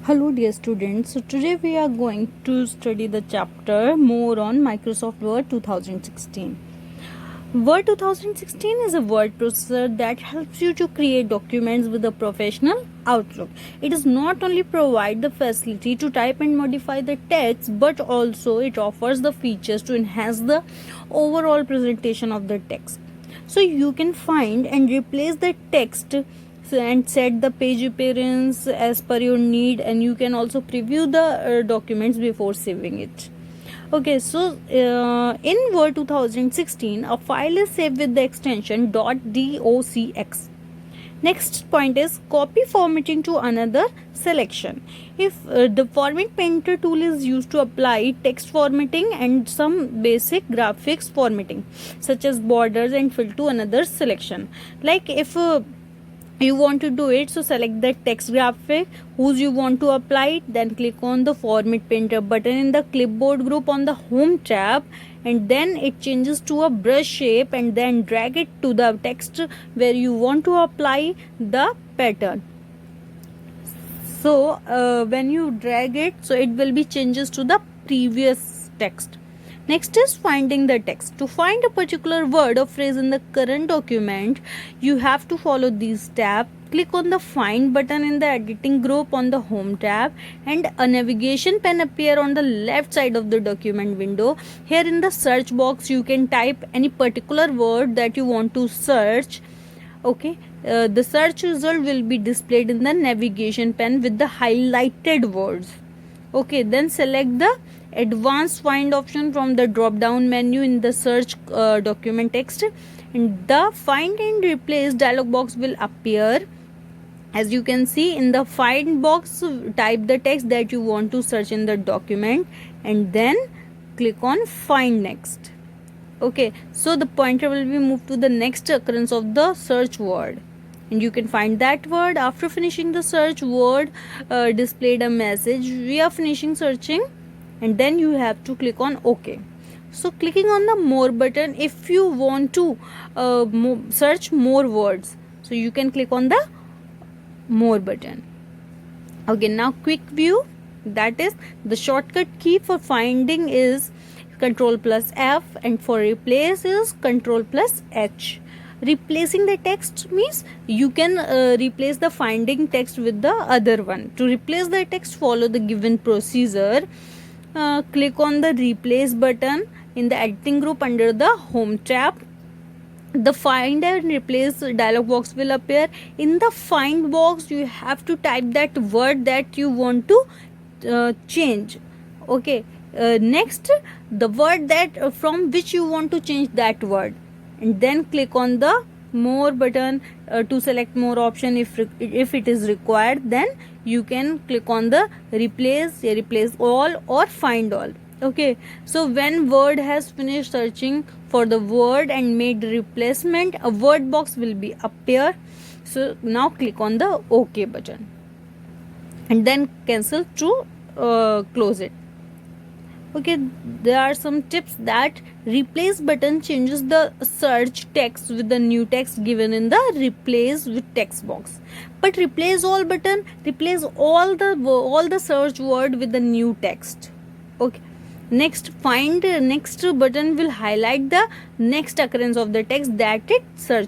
Hello dear students, so today we are going to study the chapter more on Microsoft Word 2016. Word 2016 is a word processor that helps you to create documents with a professional outlook. It does not only provide the facility to type and modify the text, but also it offers the features to enhance the overall presentation of the text. So you can find and replace the text and set the page appearance as per your need, and you can also preview the documents before saving it. Okay, so in Word 2016 a file is saved with the extension .docx. Next point is copy formatting to another selection. If the format painter tool is used to apply text formatting and some basic graphics formatting such as borders and fill to another selection. Like if you want to do it, so select the text graphic whose you want to apply it, then click on the format painter button in the clipboard group on the home tab, and then it changes to a brush shape, and then drag it to the text where you want to apply the pattern. So when you drag it, so it will be changes to the previous text. Next is finding the text. To find a particular word or phrase in the current document, you have to follow these steps. Click on the find button in the editing group on the home tab, and a navigation pen appear on the left side of the document window. Here in the search box you can type any particular word that you want to search. Okay, the search result will be displayed in the navigation pen with the highlighted words. Okay, then select the advanced find option from the drop down menu in the search document text, and the find and replace dialog box will appear. As you can see in the find box, type the text that you want to search in the document and then click on find next. Okay, so the pointer will be moved to the next occurrence of the search word, and you can find that word. After finishing the search, word displayed a message, we are finishing searching, and then you have to click on OK. So clicking on the more button, if you want to search more words, so you can click on the more button. Okay, now quick view, that is the shortcut key for finding is Ctrl+F, and for replace is Ctrl+H. Replacing the text means you can replace the finding text with the other one. To replace the text, follow the given procedure. Click on the replace button in the editing group under the home tab. The find and replace dialog box will appear. In the find box you have to type that word that you want to change. Okay, next the word that from which you want to change that word, and then click on the more button to select more option if it is required. Then you can click on the replace all or find all. Okay, so when word has finished searching for the word and made replacement, a word box will be appear. So now click on the OK button and then cancel to close it. Okay, there are some tips that replace button changes the search text with the new text given in the replace with text box, but replace all button replace all the search word with the new text. Okay, next find next button will highlight the next occurrence of the text that it search.